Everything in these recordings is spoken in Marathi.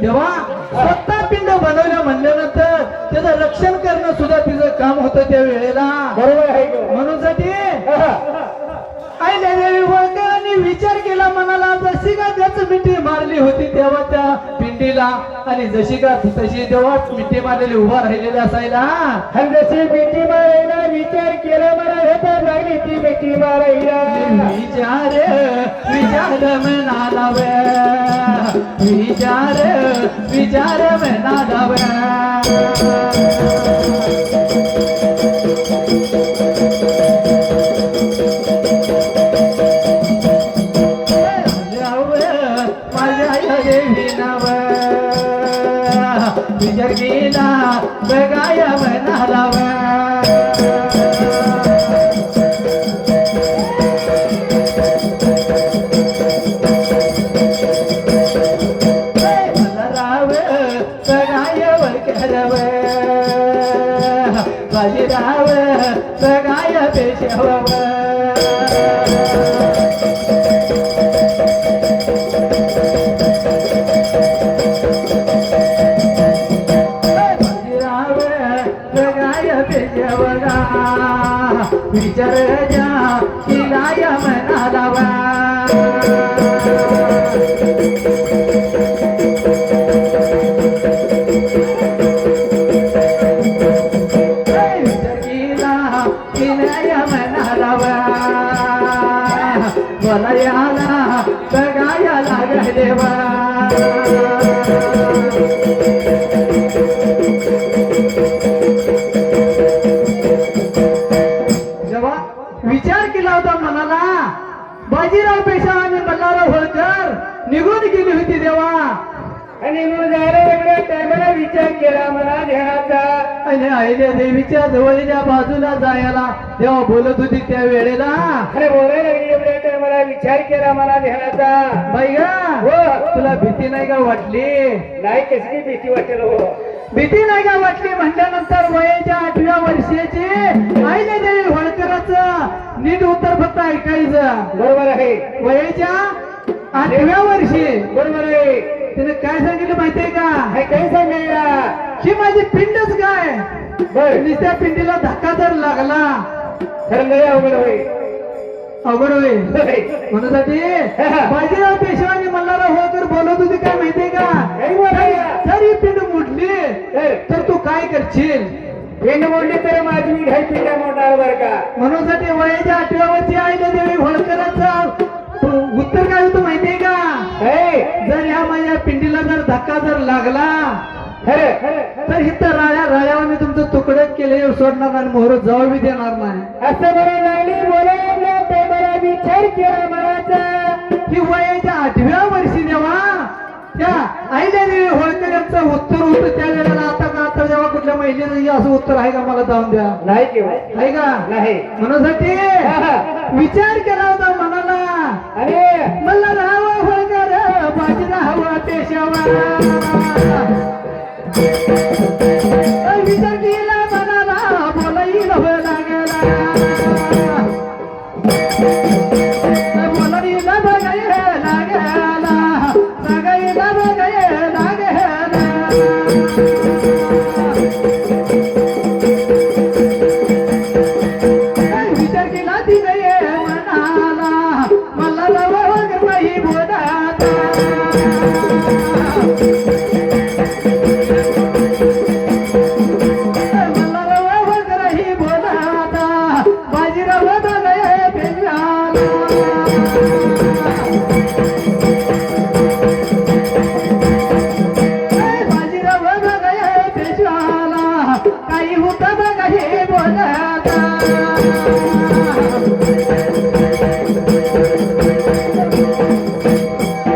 तेव्हा स्वतः पिंड बनवलं म्हणल्यानंतर त्याचं रक्षण करणं सुद्धा तिचं काम होतं त्या वेळेला. बरोबर आहे म्हणून साठी देवी होळकरांनी विचार केला मनाला, जशी का त्याच मिठी मारली होती तेव्हा त्या पिंडीला, आणि जशी का तशी तेव्हा मिठी मारलेली उभा राहिलेली असायला. आणि जशी मिठी मारायला विचार केला मला घेता लागली ती मिठी मारायला. विचार विचार मनाला विचार विचार मनाला विचार केला बघाया म्हणाला राव बघाया वरकरव बाजीराव बघाया पेशव विचार जा किलाय म्हणाला विचार केला किलाय म्हणाला बोलायला बघाया लागले विचार केला होता मनाला. बाजीराव पेशवा आणि मल्हारराव होळकर निघून गेली होती देवा, आणि निघून जायला एवढ्या टायमाला विचार केला मला ध्यानाचा. आणि अहिल्या देवीच्या जवळच्या बाजूला जायला तेव्हा बोलत होती त्या वेळेला. अरे बोलायला लागली एवढ्या टायमाला विचार केला मला ध्यानाचा. बाई गा हो, तुला भीती नाही का वाटली? नाही कशी भीती वाटेल हो. भीती नाही का वाटली म्हणल्यानंतर वयाच्या 8व्या वर्षाची अहिल्या देवी होळकराचं नीट उत्तर फक्त ऐकायचं. बरोबर आहे. वयाच्या 8व्या वर्षी बरोबर आहे. तिने काय सांगितलं माहितीये का? काही सांगायला ही माझी पिंडच काय, बर त्या पिंडीला धक्का जर लागला खरं लय अवघड होईल. अवघड होईल. म्हणून बाजीराव पेशवानी मल्हारराव होळकर बोलत होती काय माहितीये का? जर ही पिंड मुडली तर तू काय करशील? पिंड मोडली तर माझी मी घाई पिंड्या मोडणार बर का. म्हणून वयाच्या 8व्या वर्षी अहिल्या देवी होळकरांचं उत्तर काय होतं माहितीये का? जर ह्या माझ्या पिंडीला जर धक्का जर लागला तर इथं राळ्यावर मी तुमचं तुकडं केले सोडणार आणि मोहर जाऊ बी देणार नाही. असं बरं लागली बोलायला ते बरा विचार केला मनाचा. ही वयाच्या 8व्या वर्षी जेव्हा त्या अहिल्या देवी होळकर यांचं उत्तर होतं त्या वेळेला. आता जेव्हा कुठल्या महिलेचं असं उत्तर आहे का मला जाऊन द्या? नाही किंवा आहे का? नाही. म्हणून विचार केला होता मनाला. अरे मला राहावं होळकर बाजीराव पेशवा. विचार केला मनाला बोलायला लागला. बोलायला बघायला लागला. सगायला बघायला लागला. विचार केला तिने मनाला मला राहावं बाई बोलाता. काही होत बघा हे बोलता.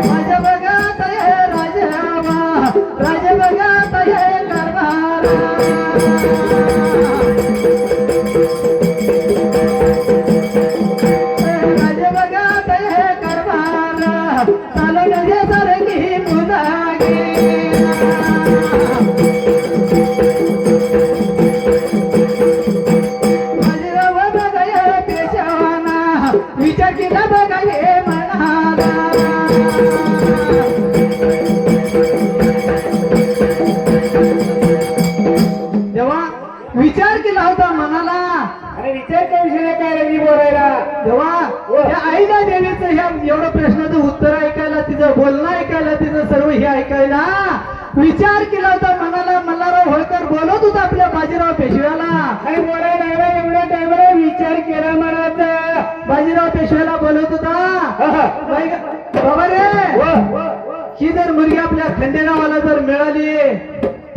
माझ्या बघात हे राजावा, राजा बघात हे कारभार. राजा बघात हे कारभार चालवण्याचे सारखी मुलागी. विचार केला बघा हे म्हणाला. ऐकायला विचार केला होता मनाला मल्हारराव होळकर बोलत होता आपल्या बाजीराव पेशव्याला. आणि बोला नाही एवढ्या टायमाला विचार केला मनात. बाजीराव पेशव्याला बोलत होता बाबा रे, ही जर मुलगी आपल्या खंडेरावाला जर मिळाली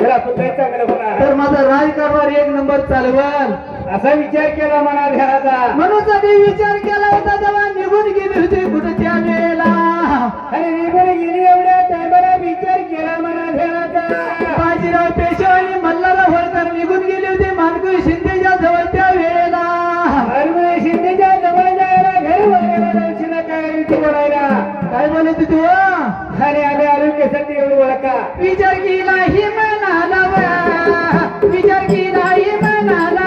चांगलं होणार तर माझा राजकारभार एक नंबर चालवल असा विचार केला मनात घराचा. म्हणून मी विचार केला होता तेव्हा निघून गेली होती कुठे त्या वेळेला. आणि निघून गेली एवढ्या टायमाला विचार केला मनात घराचा. बाजीराव पेशवा आणि मल्हारराव होळकर निघून गेले होते मानकुई शिंदेच्या जवळ त्या वेळेला. मानकुई शिंदेच्या जवळ जायला घर वगैरे दर्शना काय रीती बोलायला काय बोलत तू? आणि आम्ही आरोग्यासाठी एवढं ओळखा. विचार केला ही म्हणाला विचार केला ही म्हणाला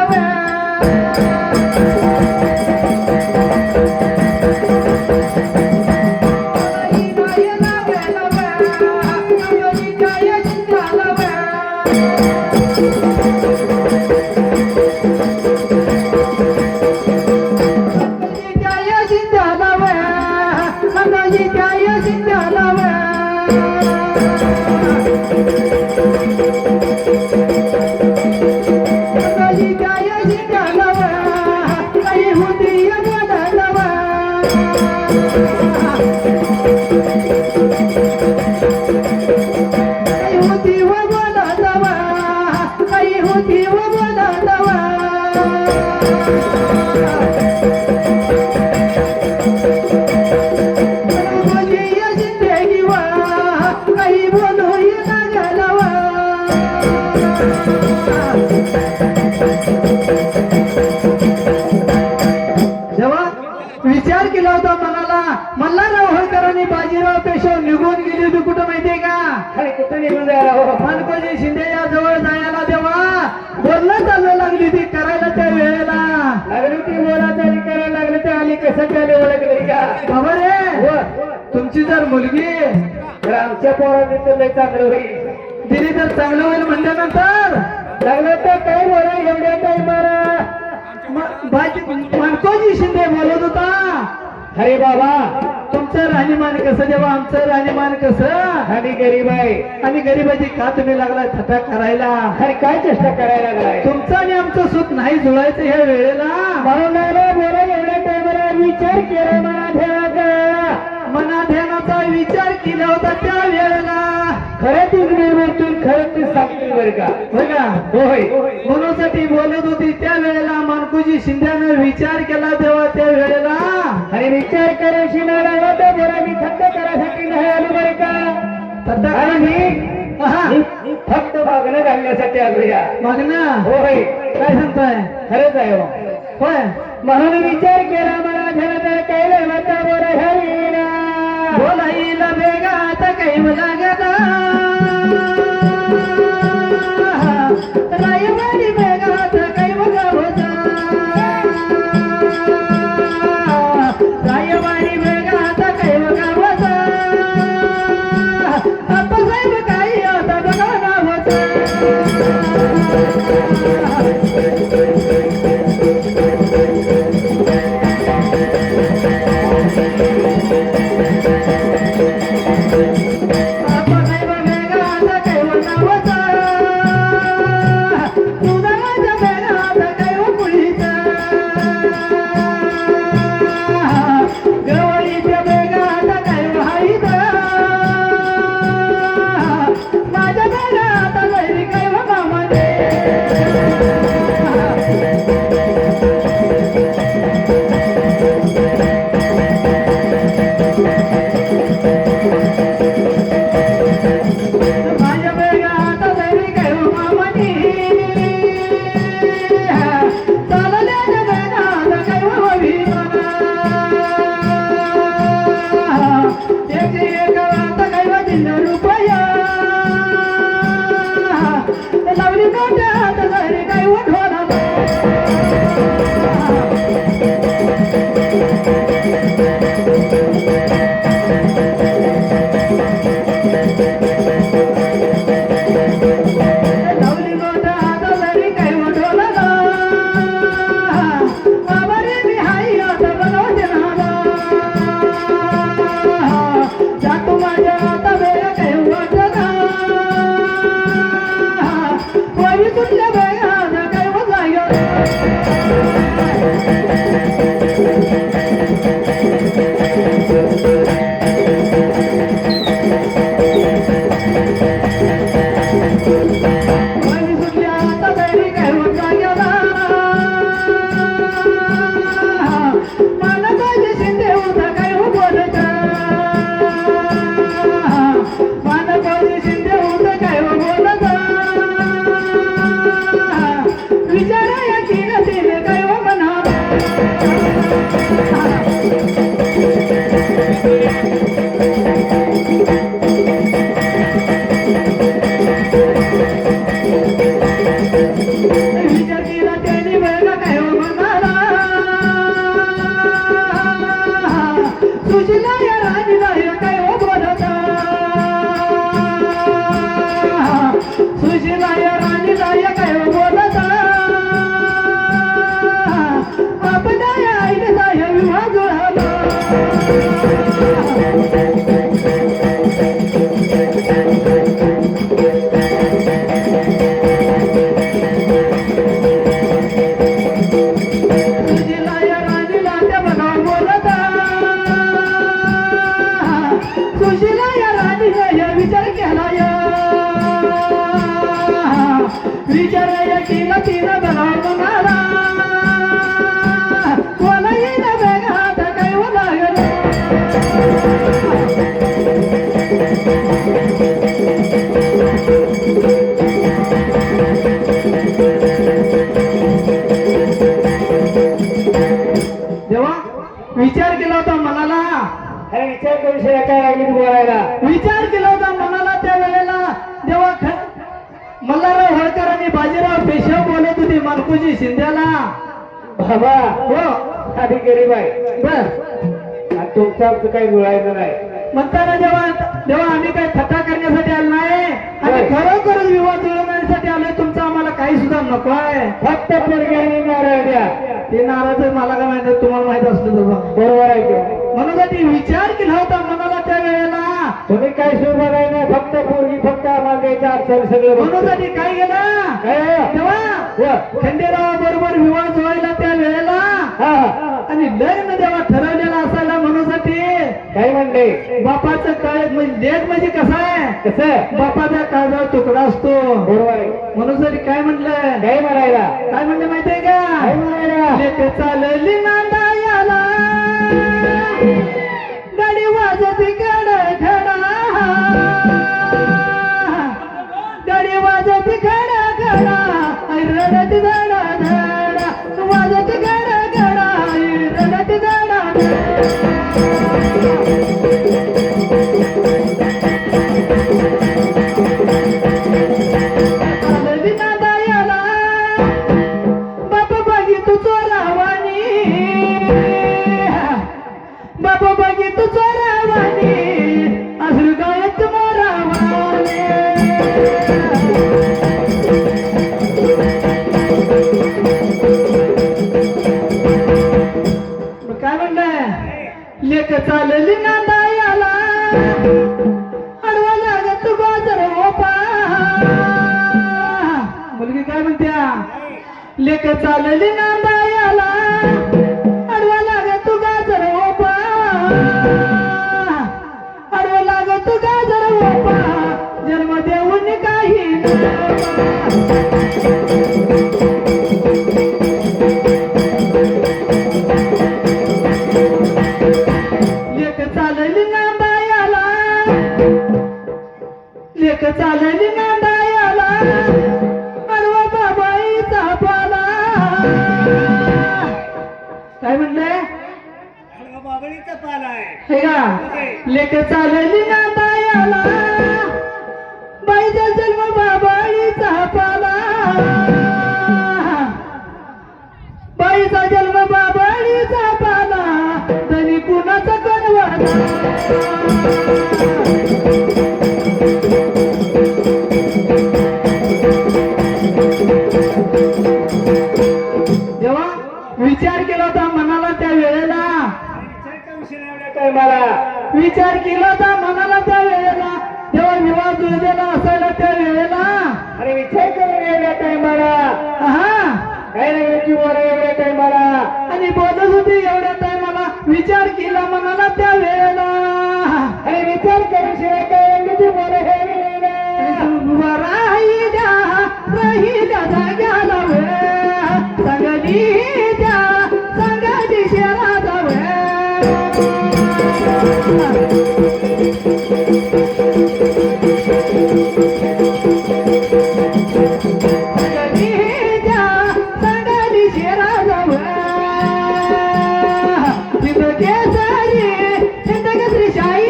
विचार केला होता मनाला मल्हारराव होळकरांनी बाजीराव पेशवा निघून गेली होती कुठं माहितीये का? आणि कुठं निघून जायला हो मानकोजी शिंदे या जवळ जायला तेव्हा बोलणं चालू लागली होती करायला त्या वेळेला. लागली ती बोलायला करायला लागली तर आली कसं त्याला ओळखली का? बाबा रे, तुमची जर मुलगी तर आमच्या पोरांनी तर लय चांगलं होईल. दिली तर चांगलं होईल म्हणल्यानंतर लागलं तर काय बोला एवढ्या टाइमाला मानकोजी शिंदे बोलत होता. अरे बाबा तुमचं राहणीमान कसं जेव्हा आमचं राहणीमान कसं. आम्ही गरीब आहे आणि गरीबाची का तुम्ही लागला थटा करायला. अरे काय चेष्टा करायला लागलाय. तुमचं आणि आमचं सुख नाही जुळायचं ह्या वेळेला. म्हणून बोला एवढ्या टाइमाला विचार केला मना ध्यानाचा विचार केला होता त्या वेळेला. खरंच निर्मितून खरंच ते सांगतील बरं का? होय का? होय. म्हणूनसाठी बोलत होती त्या वेळेला मानकुजी शिंद्यानं विचार केला तेव्हा त्या वेळेला. आणि विचार करायची नाही लागला तर बरं मी थट्ट करायसाठी नाही आलो बरं का? आणि मी फक्त मागणं घालण्यासाठी आलो या. मागणं? होय. काय सांगताय? खरंच आहे हो. होय. म्हणून विचार केला मला झाला तर काही लागता बरं घालीला बोलाईला बेगात काही लागला रायवाडी बेगात काही बघा होता. रायवाडी बेगात काही बघा होता. आता साहेब काही आता बघा ना होता. आपण नाही बघा खुशीला या राणीने विचार केला या विचार केला तिनं बघाव मनाला कोणा येईल वेगात काय लागलं जेव्हा विचार केला होता मनाला अरे विचार करू शकत काय लागली तू बोलायला विचार केला होता मनाला त्या वेळेला जेव्हा मल्हारराव होळकर आणि बाजीराव पेशव बोलत होते मानकुजी शिंद्याला बाबा हो आधी गरीब आहे बर आणि तुमचं आमचं काही जुळायचं नाही म्हणताना जेव्हा जेव्हा आम्ही काही थट्टा करण्यासाठी आलो नाही आणि होय. खरोखरच विवाह जुळवण्यासाठी आलोय तुमचं आम्हाला काही सुद्धा नको आहे फक्त पोरगी आणि नारळ द्या ते नाराज मला काय माहिती तुम्हाला माहित असलं तर बघ. बरोबर आहे की? म्हणून साठी विचार केला होता मनाला त्या वेळेला तुम्ही काय सुरू बघाय नाही फक्त पोरगी फक्त आम्हाला द्यायचं अडचण सगळं म्हणून बघतो. साठी काय केलं काय? तेव्हा वा. खंडेराव बरोबर विवाह जुळायला त्या वेळेला हा आणि लग्न जेव्हा ठरवलेला असायला म्हणून साठी काय म्हणले बापाचं काळ म्हणजे लेट म्हणजे कसं आहे कसं बापाचा काळजावर तुकडा असतो बरोबर आहे म्हणून साठी काय म्हटलं काय म्हणायला काय म्हणलं माहितीये काय का म्हणायला लेक चालली नांदायाला गाडी वाजती खडा गाडी वाजती खडा आई रडत धडा धडा वाजती खडा आई रडत धडा चालली नांदायाला बाप बघी तू चोरावानी बाप बघी तू चोरावानी असू गायत मोरावानी मग काय म्हणलंय लेक चालली नांदायाला अडवा लागत बाजार ओपा मुलगी काय म्हणत्या लेक चालली नांदायाला अडवा लागत गाजर ओपा अडवा लागत गाजर ओपा जन्म देऊन काही लेक चालली नांदायाला लेक चालली नांदायाला अडवा बाबाईचा पाला काय म्हणलंय बाबळीचा पाला आहे हे का लेक चालली नांदायाला बाईचा जन्म बाबाईचा पाला बाईचा जन्म बाबाईचा पाला तरी कुणाचा कनवाला जेव्हा विचार केला होता मनाला त्या वेळेला विचार केला होता मनाला त्या वेळेला जेव्हा विवाह जुळलेला असायला त्या वेळेला अरे विचार करून एवढ्या टायमाला हा काय नाही की बोला एवढ्या टायमाला आणि बोलत होती एवढ्या टायमाला विचार केला मनाला त्या वेळेला अरे विचार करून शिवाय काय एवढी तू बोला हे राहिल्या जाग्याला संगती शेराचा संगती शेराचा तिथं केसरी चिंतकश्री शाही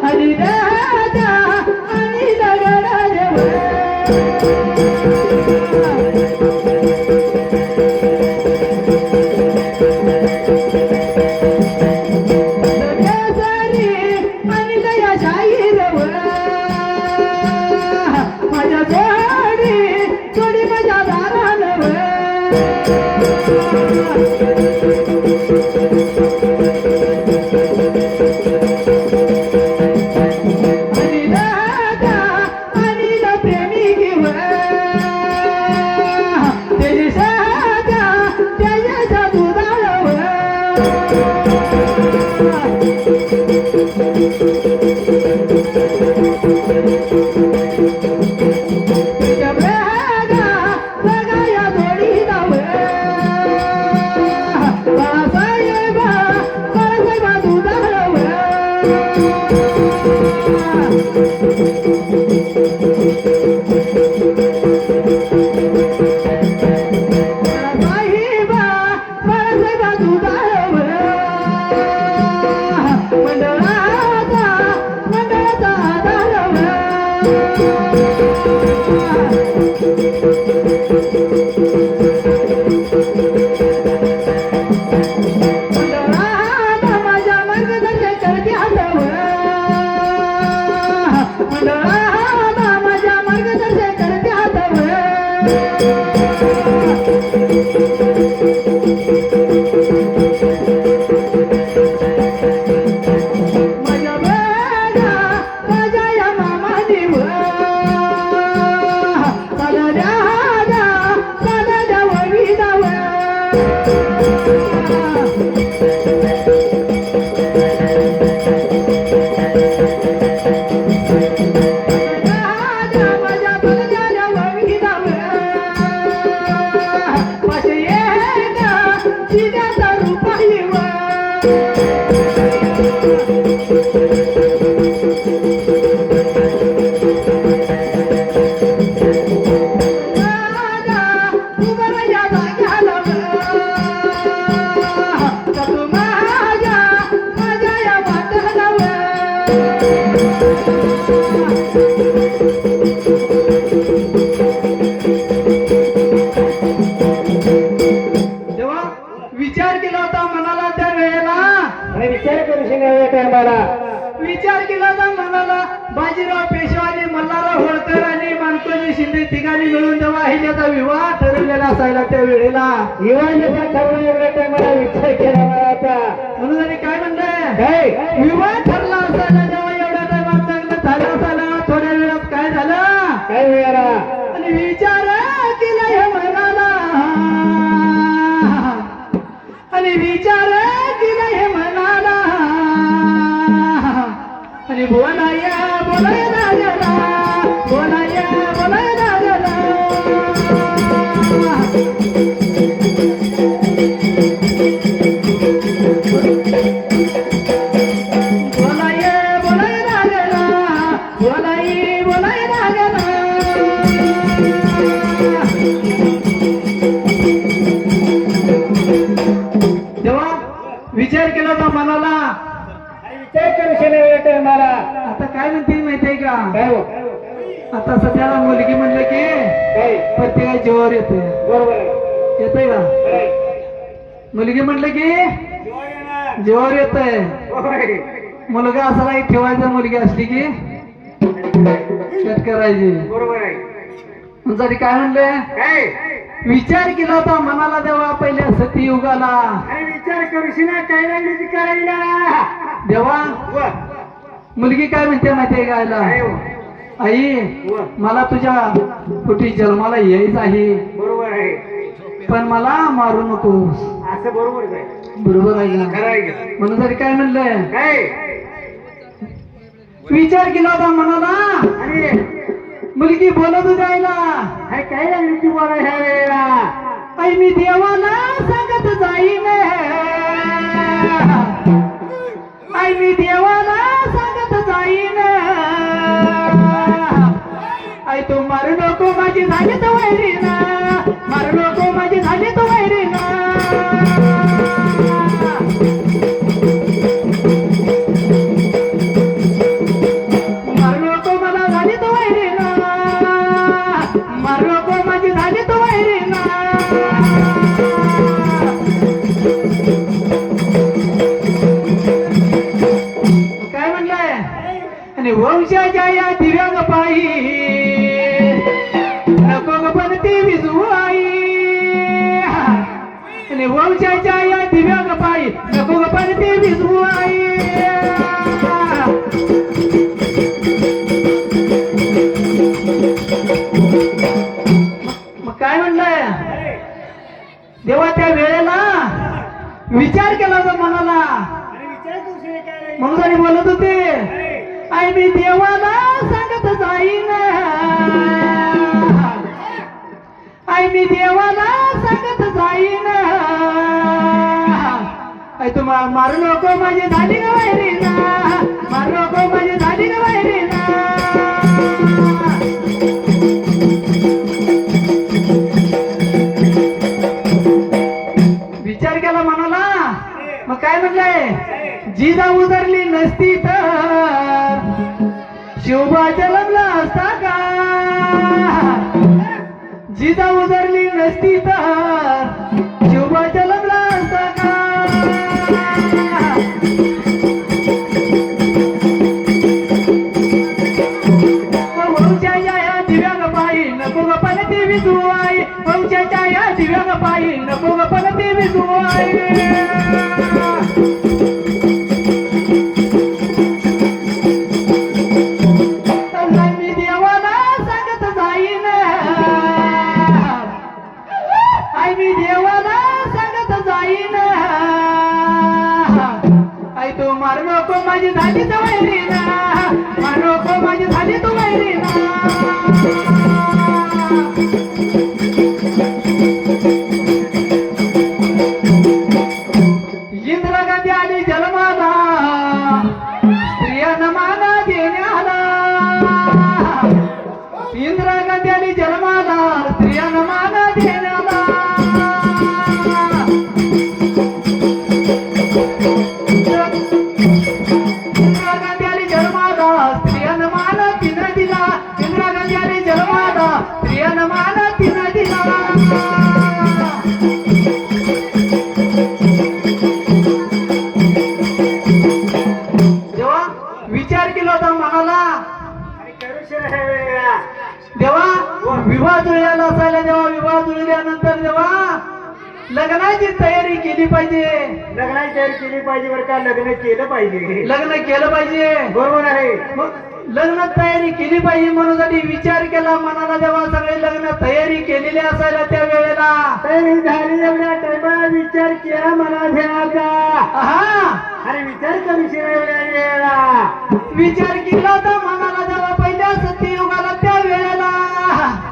आणि दादा आणि दगडा आणि दया शाही माझ्या जोडी थोडी माझ्या दारान मंडळाला माझ्या मार्गदर्शन करते हातावर मंडळाला माझ्या मार्गदर्शन करते हातावर माझ्या बेगा माझ्या या मामाजीवर साधा वडीलावर माझ्या बलद्याच्या वडीलावर पाशे येगा जिजाचा रुपाईवर तेव्हा विचार केला होता मनाला त्या वेळेला आणि विचार करू या टायमाला विचार केला होता मनाला बाजीराव पेशवा आणि मल्हारराव होळकर आणि मानकोजी शिंदे तिघांनी मिळून जेव्हा अहिल्याचा विवाह ठरवलेला असायला त्या वेळेला विवाहाचा ठरवून एवढ्या टायमाला विचार केला मला आता म्हणून आणि काय म्हणलंय काय विवाह ठरला असायला जेव्हा एवढ्या टायमात चांगलं झालं असायला थोड्या वेळात काय झालं काय वेळा आणि विचार केला हे मनाला आणि विचार केला हे मनाला आणि बोलाया लागला बोलाया लागला बोलाया लागला बोलाया लागला तेव्हा विचार केला होता मनाला विचार करू या टायमाला आता काय म्हणते माहितीये का काय हो आता सध्याला मुलगी म्हणलं की काय प्रत्येका जीवावर येते बरोबर आहे येतंय का काय? मुलगी म्हणलं की जीवावर येतंय होय. मुलगा असा नाही ठेवायचा मुलगी असली की कट करायची बरोबर आहे तुमच्यासाठी काय म्हणले काय विचार केला होता मनाला तेव्हा पहिल्या सतीयुगाला अरे विचार करू ना काय लागली ती करायला देवा वा. मुलगी काय म्हणते माहितीये का आईला? काय हो? आई वा. मला तुझ्या कुठे जन्माला यायच आहे बरोबर आहे पण मला मारू नकोस असं बरोबर आहे बरोबर आहे खरं का आहे का? म्हणून तरी काय म्हणलंय काय विचार केला होता मनाला आणि मुलगी बोलत होती आईला काय काय लागली ती बोला ह्या वेळेला आई मी देवाला सांगत जाईन आई मी देवाला सांगत जाईन आई तू मारू नको माझी झाली तर वैरीन मारू नको माझी झाली तर वैरीन मारू नको मला झाली तर वैरीन मारू नको माझी झाली तर वैरीन काय म्हणलंय आणि वंशाच्या या दिव्यांग पायी नको गपन ती विजू आई आणि वंशाच्या या दिव्यांग पायी नको गपन ती विजू आई मग काय म्हणलंय देवा त्या वेळेला विचार केला होता मनाला अरे विचार करू काय लागली म्हणून आणि बोलत होते आई मी देवाला सांगत जाईन आई मी देवाला सांगत जाईन आई तू मारू नको माझी झाली का वैरीन मारू नको माझी झाली का वैरीन विचार केला मनाला मग काय म्हणलंय जिजा उतरली नसती तर शिवबा जन्मला असता का जिजा उजरली नसती तर शिवबा जलमला असता का वंशाच्या या दिव्याग पायी नको ग पण ती विजुआई वंशाच्या या दिव्याग पायी नको ग पण ती विजुआई मी देवाला सांगत जाईन आई तू मार नको माझी झाली तर वैरीना मार नको माझी झाली तू वैरीना इंदिरा गांधी आली जन्माला स्त्रियांना मान देण्याला इंदिरा गांधी आली जन्माला स्त्रियांना मान देण्याला इंदिरा गांधी आली जन्माला स्त्रियांना मान तिनं दिला इंदिरा गांधी आली जन्माला स्त्रियांना मान तिनं दिला जेव्हा विचार केला होता मनाला देवा विवाह जुळलेला असायला जेव्हा विवाह जुळल्यानंतर जेव्हा लग्नाची तयारी केली पाहिजे लग्नाची तयारी केली पाहिजे बरं का लग्न केलं पाहिजे लग्न केलं पाहिजे बरोबर आहे मग लग्न तयारी केली पाहिजे म्हणून साठी विचार केला मनाला जेव्हा सगळे लग्न तयारी केलेली असायला त्या वेळेला तयारी झाली एवढ्या टायमाला विचार केला मना ध्यानाचा हा अरे विचार करू वेळेला विचार केला होता मनाला जेव्हा पहिल्या सत्ययुगाला त्या वेळेला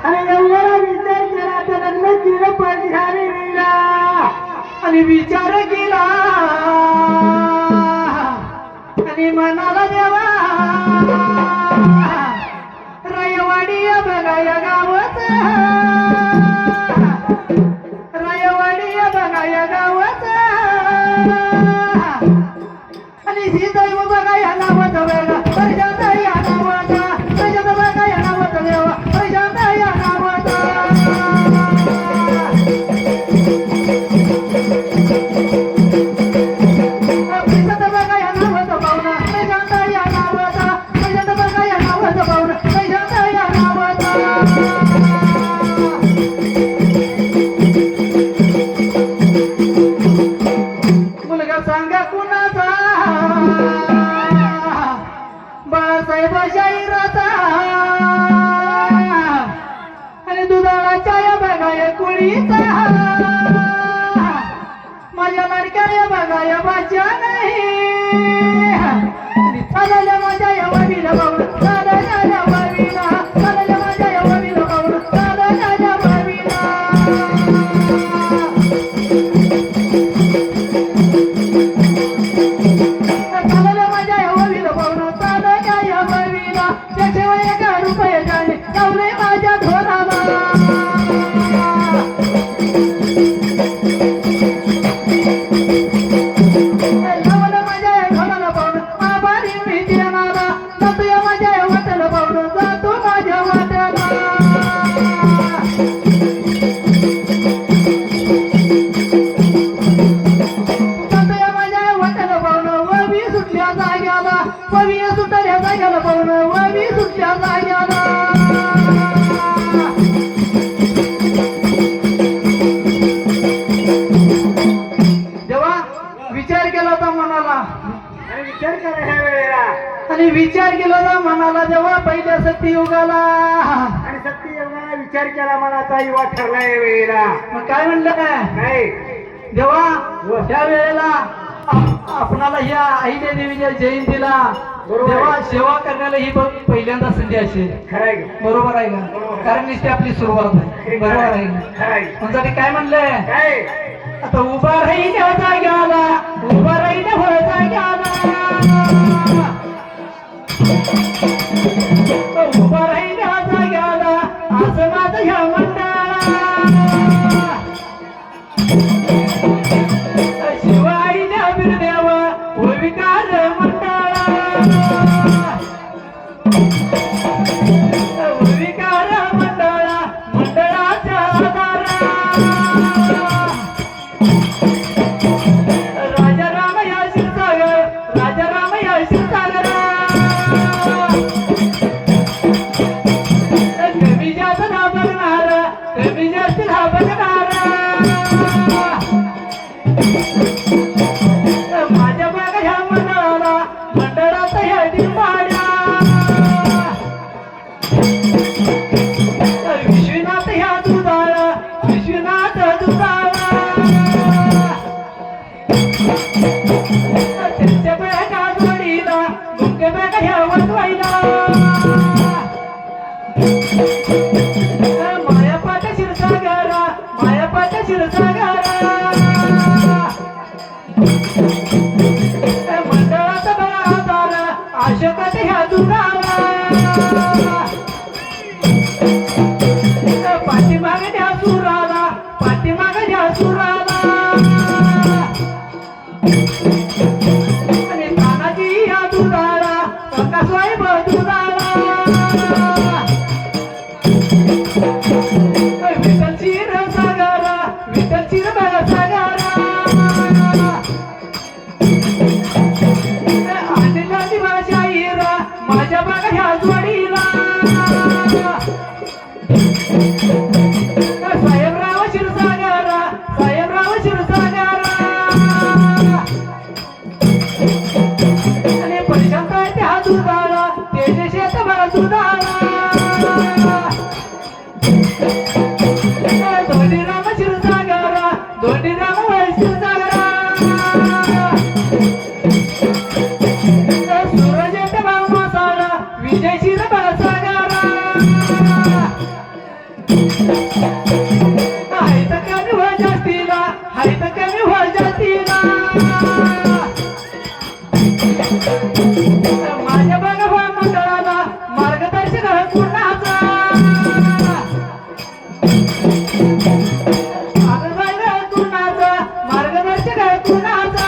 अरे एवढा विचार केला तर लग्न केलं पाहिजे अरे वेळेला आणि विचार केला आणि मनाला देवा रायवाडी बघाया गावच रायवाडी बघाया गावच आणि सीताई बघाया नावच वेगळा प्रशांत या नावाचा प्रशांत बघाया नावच देवा प्रशांत या नावाचा प्रशांत बघाया नावच पाहुणा प्रशांत या नावाचा प्रशांत बघाया नावच पाहुणा प्रशांत या नावाचा मुलगा सांगा कुणाचा बाळासाहेब शाहिराचा आणि दुधाळाच्या या बघाय कुळीचा माझ्या लाडक्या या बघाय बाच्या नाही चालल्या माझ्या या वावीला बाबा चालल्या या वावीला चालल्या माझ्या या वावीला बाबा चालल्या या वावीला चालल्या माझ्या या वावीला बाबा चालल्या या वावीला त्याशिवाय एका रुपये जाणे लावले माझ्या धोराला लावलं माझ्या या घोडाला पाहुणं आभारी मी देणारा जातो या माझ्या या वाट्याला पाहुणं जातो माझ्या वाट्याला जातो या माझ्या या वाट्याला पाहुणं ववी सुटल्या जाग्याला ववी सुटल्या जाग्याला पाहुणं ववी सुटल्या जाग्याला जेव्हा विचार केला होता मनाला अरे विचार करा ह्या वेळेला आणि विचार केला होता मनाला जेव्हा पहिल्या सत्ययुगाला आणि सत्य एवढा विचार केला मनाचा युवा ठरला या वेळेला मग काय म्हणलं नाही जेव्हा त्या वेळेला आपणाला ह्या अहिल्या देवीच्या जयंतीला बरोबर आहे. तेव्हा सेवा करण्याला ही पहिल्यांदा संधी असेल खरंय बरोबर आहे का कारण नुसती आपली सुरुवात आहे बरोबर आहे का खरंय म्हणसाठी काय म्हणलंय काय आता उभा राहील जाग्याला उभा राहील जाग्याला उभा राहील जाग्याला असं माझं ह्या मंडळाला शिवाईला बिरदेव विकार मंडळा विकार मंडळाच्या पाहिला मायापाट शिरसागरा मायापाट शिरसागरा मंडळाचा बळा हाताला आशकात ह्या दुराला पाठीमाग द्या सुराला पाठीमाग द्या सुराला आणि तानाजी ह्या दुराला काकासाहेब दुराला विठ्ठल चिर सागरा विठ्ठल चिर सागरा आणला दिवाच्या हिरा माझ्या बाग ह्या जोडीला साहेबराव शिरसागरा साहेबराव शिरसागरा आणि परिशांत त्या दुधाला तेजे शेत दुधाला धोंडीराम शिरसागरा धोंडीराम शिरसागरा सूरजेत भाव मासाळा विजय शिरसागरा हायत कमी हो जास्तीला हायत कमी हो जास्तीला माझ्या बघा हो मंडळाला मार्गदर्शक कुणाचा कुणाचा मार्गदर्शक कुणाचा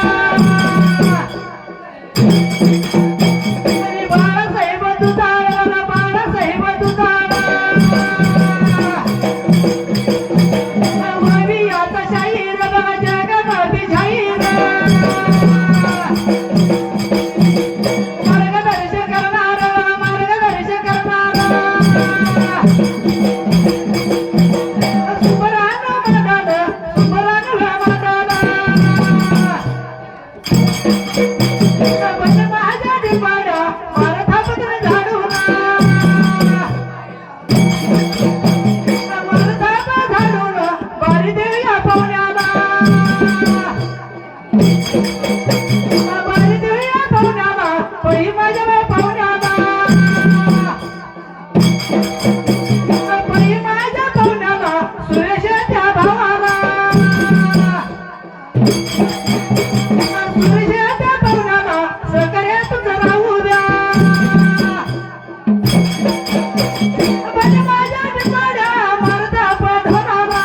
बाळासाहेब दुधाळा बाळासाहेब दुधाळा मावी आता शाहीर बघा जगामध्ये शाहीर मार्गदर्शन करणारा मार्गदर्शन करणारा सुपरान मनाला सुपरान मनाला बस माझ्या डिपाडा मारा थापकर झाडूना मारा थाप झाडूना बारी देऊया पाहुण्याला बारी देऊया पाहुण्याला पही माझ्या पाहुण्याला पही माझ्या पाहुण्याला सुरेश त्या भावाला सुरेश त्या पाहुण्याला सहकार्य तुझं राहू द्या माझ्या डिपाड्या मारता पधराला